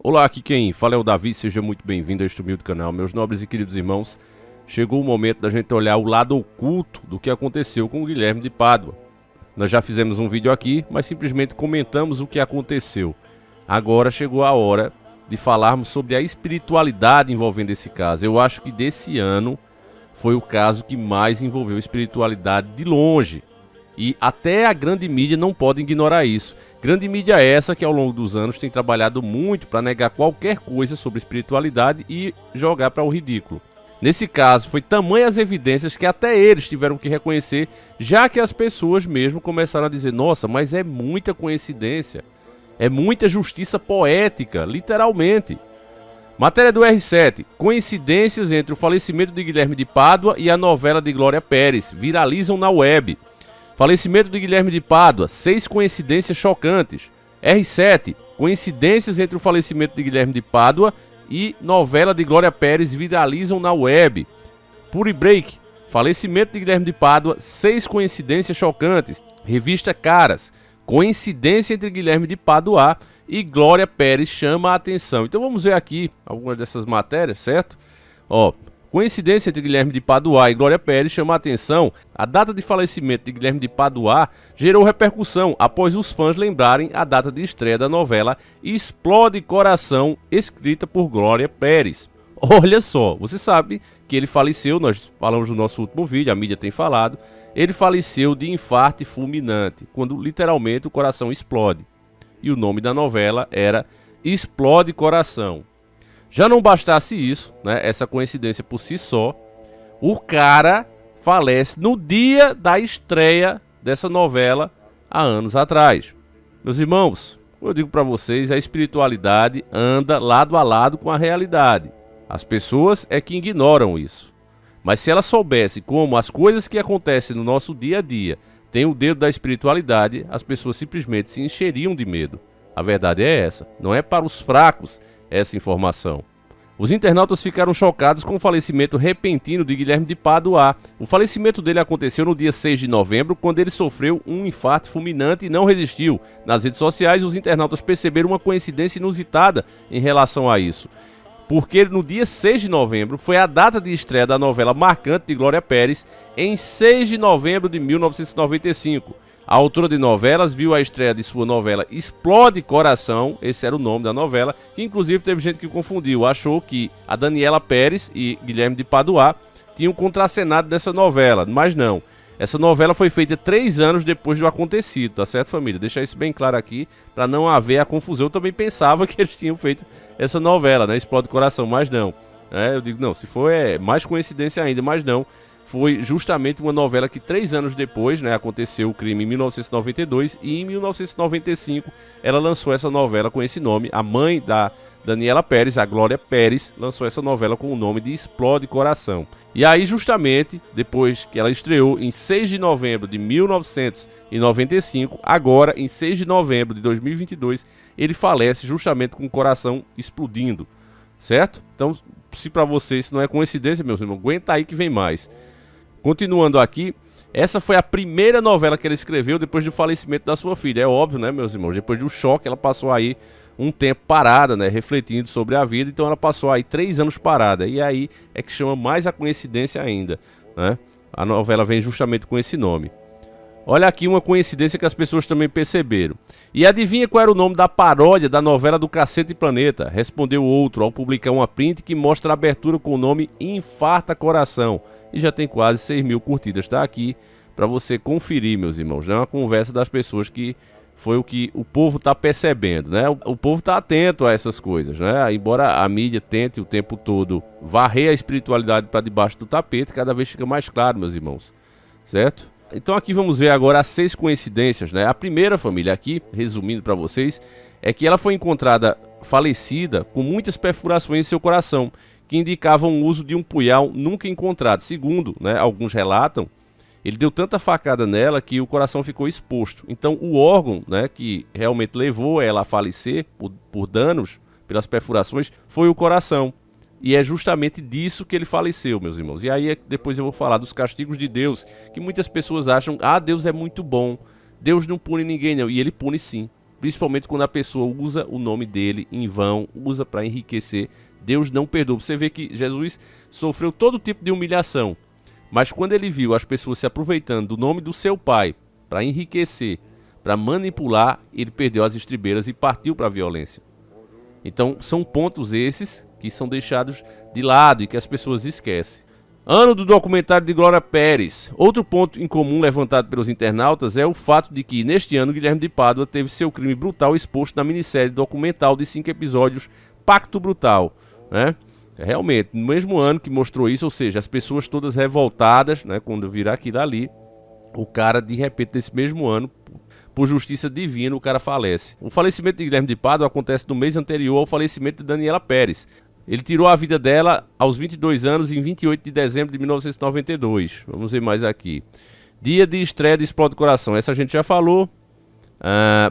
Olá, aqui quem fala é o Davi, seja muito bem-vindo a este humilde canal. Meus nobres e queridos irmãos, chegou o momento da gente olhar o lado oculto do que aconteceu com o Guilherme de Pádua. Nós já fizemos um vídeo aqui, mas simplesmente comentamos o que aconteceu. Agora chegou a hora de falarmos sobre a espiritualidade envolvendo esse caso. Eu acho que desse ano foi o caso que mais envolveu espiritualidade de longe. E até a grande mídia não pode ignorar isso. Grande mídia essa que ao longo dos anos tem trabalhado muito para negar qualquer coisa sobre espiritualidade e jogar para o ridículo. Nesse caso, foi tamanhas evidências que até eles tiveram que reconhecer, já que as pessoas mesmo começaram a dizer: nossa, mas é muita coincidência, é muita justiça poética, literalmente. Matéria do R7, coincidências entre o falecimento de Guilherme de Pádua e a novela de Glória Pérez, viralizam na web. Falecimento de Guilherme de Pádua, 6 coincidências chocantes. R7, coincidências entre o falecimento de Guilherme de Pádua e novela de Glória Pérez viralizam na web. Puri Break, falecimento de Guilherme de Pádua, 6 coincidências chocantes. Revista Caras, coincidência entre Guilherme de Pádua e Glória Pérez chama a atenção. Então vamos ver aqui algumas dessas matérias, certo? Coincidência entre Guilherme de Pádua e Glória Pérez chama a atenção. A data de falecimento de Guilherme de Pádua gerou repercussão após os fãs lembrarem a data de estreia da novela Explode Coração, escrita por Glória Pérez. Olha só, você sabe que ele faleceu, nós falamos no nosso último vídeo, a mídia tem falado, ele faleceu de infarto fulminante, quando literalmente o coração explode. E o nome da novela era Explode Coração. Já não bastasse isso, né, essa coincidência por si só, o cara falece no dia da estreia dessa novela há anos atrás. Meus irmãos, eu digo para vocês, a espiritualidade anda lado a lado com a realidade. As pessoas é que ignoram isso. Mas se elas soubessem como as coisas que acontecem no nosso dia a dia têm o dedo da espiritualidade, as pessoas simplesmente se encheriam de medo. A verdade é essa, não é para os fracos essa informação. Os internautas ficaram chocados com o falecimento repentino de Guilherme de Pádua. O falecimento dele aconteceu no dia 6 de novembro, quando ele sofreu um infarto fulminante e não resistiu. Nas redes sociais, os internautas perceberam uma coincidência inusitada em relação a isso. Porque no dia 6 de novembro foi a data de estreia da novela marcante de Glória Pérez, em 6 de novembro de 1995. A autora de novelas viu a estreia de sua novela Explode Coração, esse era o nome da novela, que inclusive teve gente que confundiu, achou que a Daniela Pérez e Guilherme de Pádua tinham contracenado dessa novela, mas não. Essa novela foi feita 3 anos depois do acontecido, tá certo, família? Deixar isso bem claro aqui, para não haver a confusão. Eu também pensava que eles tinham feito essa novela, né, Explode Coração, mas não. Eu digo, não, se for é mais coincidência ainda, mas não. Foi justamente uma novela que 3 anos depois, né, aconteceu o crime em 1992 e em 1995 ela lançou essa novela com esse nome. A mãe da Daniela Pérez, a Glória Pérez, lançou essa novela com o nome de Explode Coração. E aí justamente depois que ela estreou em 6 de novembro de 1995, agora em 6 de novembro de 2022, ele falece justamente com o coração explodindo, certo? Então, se para vocês isso não é coincidência, meus irmãos, aguenta aí que vem mais. Continuando aqui, essa foi a primeira novela que ela escreveu depois do falecimento da sua filha. É óbvio, né, meus irmãos? Depois do choque, ela passou aí um tempo parada, né, refletindo sobre a vida. Então ela passou aí 3 anos parada. E aí é que chama mais a coincidência ainda, né? A novela vem justamente com esse nome. Olha aqui uma coincidência que as pessoas também perceberam. E adivinha qual era o nome da paródia da novela do Cacete Planeta? Respondeu outro ao publicar uma print que mostra a abertura com o nome Infarta Coração. E já tem quase 6 mil curtidas. Está aqui para você conferir, meus irmãos. Não é uma conversa das pessoas que foi o que o povo está percebendo, né? O povo está atento a essas coisas, né? Embora a mídia tente o tempo todo varrer a espiritualidade para debaixo do tapete, cada vez fica mais claro, meus irmãos. Certo? Então aqui vamos ver agora as 6 coincidências, né? A primeira, família, aqui, resumindo para vocês, é que ela foi encontrada falecida com muitas perfurações em seu coração, que indicavam o uso de um punhal nunca encontrado. Segundo, né, alguns relatam, ele deu tanta facada nela que o coração ficou exposto. Então o órgão, né, que realmente levou ela a falecer por danos, pelas perfurações, foi o coração. E é justamente disso que ele faleceu, meus irmãos. E aí depois eu vou falar dos castigos de Deus, que muitas pessoas acham, Deus é muito bom, Deus não pune ninguém não. E ele pune sim. principalmente quando a pessoa usa o nome dele em vão, usa para enriquecer. Deus não perdoa. Você vê que Jesus sofreu todo tipo de humilhação, mas quando ele viu as pessoas se aproveitando do nome do seu pai para enriquecer, para manipular, ele perdeu as estribeiras e partiu para a violência. Então são pontos esses que são deixados de lado e que as pessoas esquecem. Ano do documentário de Glória Pérez. Outro ponto em comum levantado pelos internautas é o fato de que, neste ano, Guilherme de Pádua teve seu crime brutal exposto na minissérie documental de 5 episódios, Pacto Brutal, né? Realmente, no mesmo ano que mostrou isso, ou seja, as pessoas todas revoltadas, né, quando virar aquilo ali, o cara, de repente, nesse mesmo ano, por justiça divina, o cara falece. O falecimento de Guilherme de Pádua acontece no mês anterior ao falecimento de Daniela Pérez. Ele tirou a vida dela aos 22 anos em 28 de dezembro de 1992. Vamos ver mais aqui. Dia de estreia de Explode Coração. Essa a gente já falou.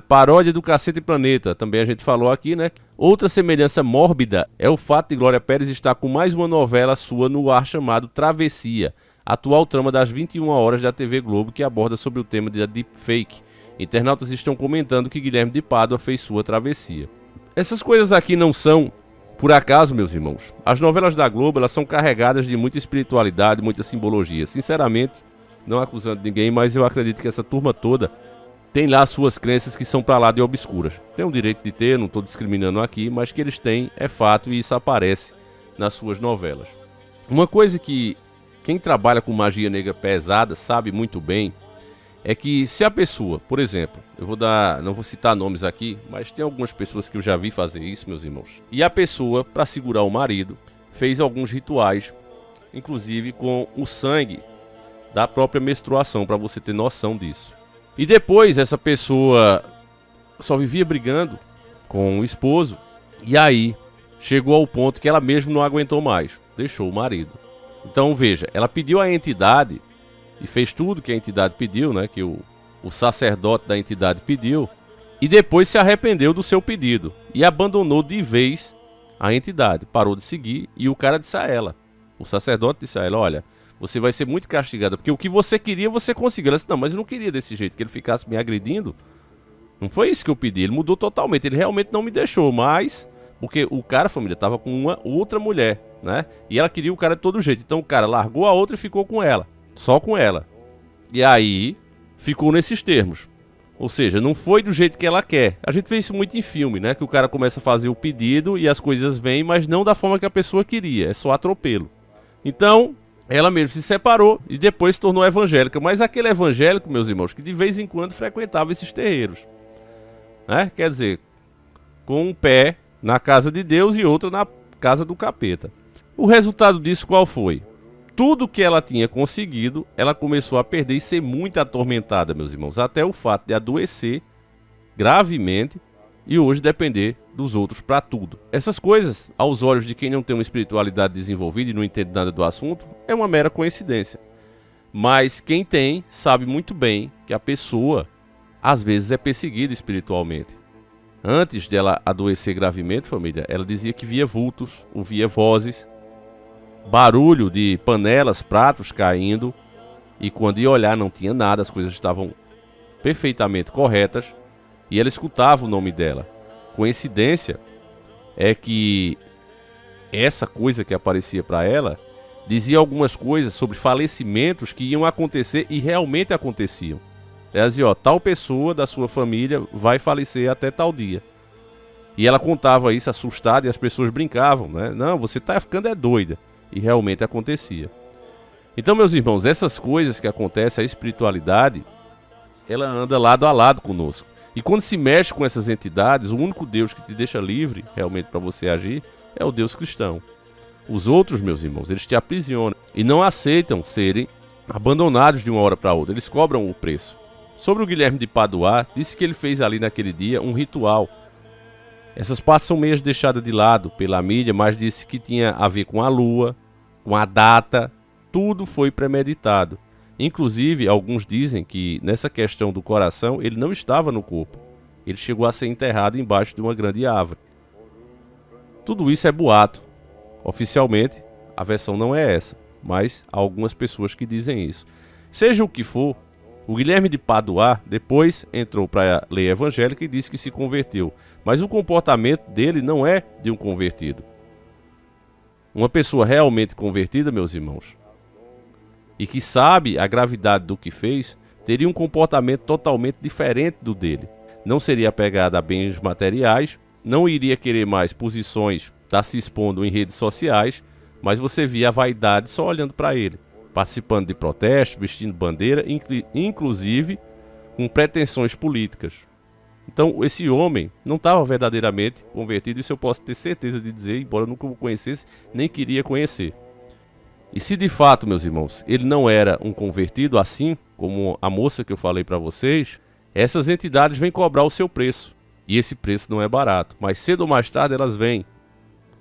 Paródia do Cacete Planeta. Também a gente falou aqui, né? Outra semelhança mórbida é o fato de Glória Pérez estar com mais uma novela sua no ar chamado Travessia. Atual trama das 21 horas da TV Globo que aborda sobre o tema da deepfake. Internautas estão comentando que Guilherme de Pádua fez sua travessia. Essas coisas aqui não são por acaso, meus irmãos. As novelas da Globo, elas são carregadas de muita espiritualidade, muita simbologia. Sinceramente, não acusando ninguém, mas eu acredito que essa turma toda tem lá suas crenças que são pra lá de obscuras. Tem o direito de ter, não estou discriminando aqui, mas que eles têm é fato e isso aparece nas suas novelas. Uma coisa que quem trabalha com magia negra pesada sabe muito bem é que se a pessoa, por exemplo, não vou citar nomes aqui, mas tem algumas pessoas que eu já vi fazer isso, meus irmãos. E a pessoa, para segurar o marido, fez alguns rituais, inclusive com o sangue da própria menstruação, para você ter noção disso. E depois essa pessoa só vivia brigando com o esposo, e aí chegou ao ponto que ela mesma não aguentou mais, deixou o marido. Então veja, ela pediu à entidade e fez tudo que a entidade pediu, né? Que o sacerdote da entidade pediu. E depois se arrependeu do seu pedido. E abandonou de vez a entidade. Parou de seguir. E o cara disse a ela. O sacerdote disse a ela, olha, você vai ser muito castigada. Porque o que você queria, você conseguiu. Ela disse, não, mas eu não queria desse jeito. Que ele ficasse me agredindo. Não foi isso que eu pedi. Ele mudou totalmente. Ele realmente não me deixou. Mas... porque o cara, família, estava com uma outra mulher, né? E ela queria o cara de todo jeito. Então o cara largou a outra e ficou com ela. Só com ela. E aí, ficou nesses termos. Ou seja, não foi do jeito que ela quer. A gente vê isso muito em filme, né? Que o cara começa a fazer o pedido e as coisas vêm, mas não da forma que a pessoa queria. É só atropelo. Então, ela mesmo se separou e depois se tornou evangélica. Mas aquele evangélico, meus irmãos, que de vez em quando frequentava esses terreiros. Né? Quer dizer, com um pé na casa de Deus e outro na casa do capeta. O resultado disso qual foi? Tudo que ela tinha conseguido, ela começou a perder e ser muito atormentada, meus irmãos. Até o fato de adoecer gravemente e hoje depender dos outros para tudo. Essas coisas, aos olhos de quem não tem uma espiritualidade desenvolvida e não entende nada do assunto, é uma mera coincidência. Mas quem tem, sabe muito bem que a pessoa, às vezes, é perseguida espiritualmente. Antes dela adoecer gravemente, família, ela dizia que via vultos, ouvia vozes, barulho de panelas, pratos caindo, e quando ia olhar não tinha nada, as coisas estavam perfeitamente corretas, e ela escutava o nome dela. Coincidência é que essa coisa que aparecia para ela dizia algumas coisas sobre falecimentos que iam acontecer e realmente aconteciam. Ela dizia, ó, tal pessoa da sua família vai falecer até tal dia. E ela contava isso assustada e as pessoas brincavam, né? Não, você tá ficando doida. E realmente acontecia. Então, meus irmãos, essas coisas que acontecem, a espiritualidade, ela anda lado a lado conosco. E quando se mexe com essas entidades, o único Deus que te deixa livre, realmente para você agir, é o Deus cristão. Os outros, meus irmãos, eles te aprisionam e não aceitam serem abandonados de uma hora para outra. Eles cobram o preço. Sobre o Guilherme de Pádua, disse que ele fez ali naquele dia um ritual. Essas partes são meio deixadas de lado pela mídia, mas disse que tinha a ver com a lua, com a data, tudo foi premeditado. Inclusive, alguns dizem que nessa questão do coração, ele não estava no corpo. Ele chegou a ser enterrado embaixo de uma grande árvore. Tudo isso é boato. Oficialmente, a versão não é essa, mas há algumas pessoas que dizem isso. Seja o que for, O Guilherme de Pádua depois entrou para a lei evangélica e disse que se converteu. Mas o comportamento dele não é de um convertido. Uma pessoa realmente convertida, meus irmãos, e que sabe a gravidade do que fez, teria um comportamento totalmente diferente do dele. Não seria apegado a bens materiais, não iria querer mais posições, tá se expondo em redes sociais, mas você via a vaidade só olhando para ele, participando de protestos, vestindo bandeira, inclusive com pretensões políticas. Então esse homem não estava verdadeiramente convertido, isso eu posso ter certeza de dizer, embora eu nunca o conhecesse, nem queria conhecer. E se de fato, meus irmãos, ele não era um convertido, assim como a moça que eu falei para vocês, essas entidades vêm cobrar o seu preço. E esse preço não é barato, mas cedo ou mais tarde elas vêm.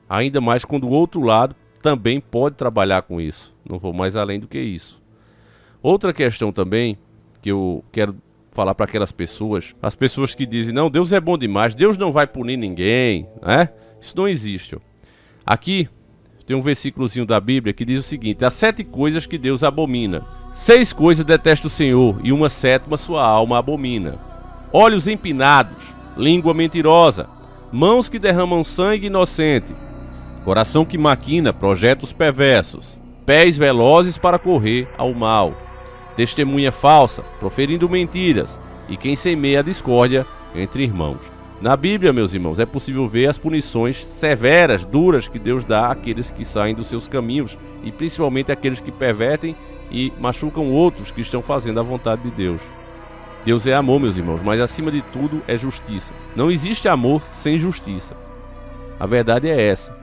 Ainda mais quando o outro lado também pode trabalhar com isso. Não vou mais além do que isso. Outra questão também que eu quero falar para aquelas pessoas, as pessoas que dizem, não, Deus é bom demais, Deus não vai punir ninguém, né? Isso não existe. Aqui tem um versículozinho da Bíblia que diz o seguinte: há 7 coisas que Deus abomina, 6 coisas detesta o Senhor, e uma 7ª sua alma abomina: olhos empinados, língua mentirosa, mãos que derramam sangue inocente, coração que maquina projetos perversos, pés velozes para correr ao mal, testemunha falsa, proferindo mentiras, e quem semeia a discórdia entre irmãos. Na Bíblia, meus irmãos, é possível ver as punições severas, duras, que Deus dá àqueles que saem dos seus caminhos, e principalmente àqueles que pervertem e machucam outros que estão fazendo a vontade de Deus. Deus é amor, meus irmãos, mas acima de tudo é justiça. Não existe amor sem justiça. A verdade é essa.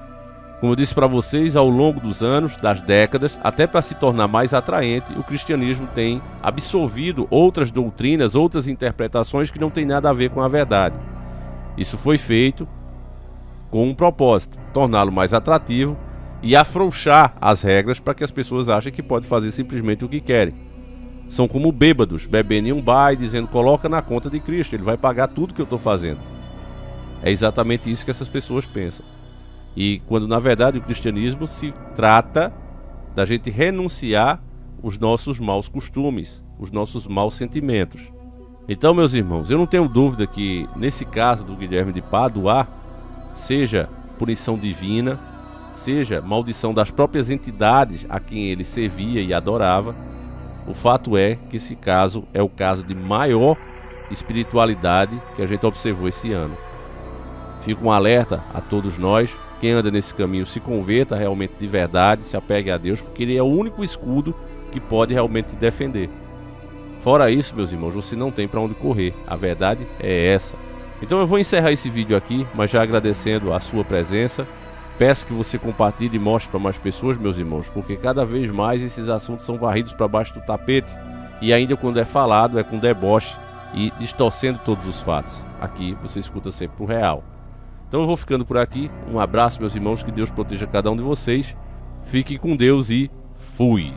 Como eu disse para vocês, ao longo dos anos, das décadas, até para se tornar mais atraente, o cristianismo tem absorvido outras doutrinas, outras interpretações que não tem nada a ver com a verdade. Isso foi feito com um propósito: torná-lo mais atrativo e afrouxar as regras para que as pessoas achem que pode fazer simplesmente o que querem. São como bêbados, bebendo em um bar e dizendo, coloca na conta de Cristo, ele vai pagar tudo que eu estou fazendo. É exatamente isso que essas pessoas pensam. E quando na verdade o cristianismo se trata da gente renunciar os nossos maus costumes, os nossos maus sentimentos. Então, meus irmãos, eu não tenho dúvida que nesse caso do Guilherme de Pádua, seja punição divina, seja maldição das próprias entidades a quem ele servia e adorava, o fato é que esse caso é o caso de maior espiritualidade que a gente observou esse ano. Fico um alerta a todos nós: quem anda nesse caminho se converta realmente de verdade, se apegue a Deus, porque ele é o único escudo que pode realmente te defender. Fora isso, meus irmãos, você não tem para onde correr. A verdade é essa. Então eu vou encerrar esse vídeo aqui, mas já agradecendo a sua presença. Peço que você compartilhe e mostre para mais pessoas, meus irmãos, porque cada vez mais esses assuntos são varridos para baixo do tapete, e ainda quando é falado é com deboche e distorcendo todos os fatos. Aqui você escuta sempre o real. Então eu vou ficando por aqui. Um abraço, meus irmãos, que Deus proteja cada um de vocês. Fique com Deus e fui!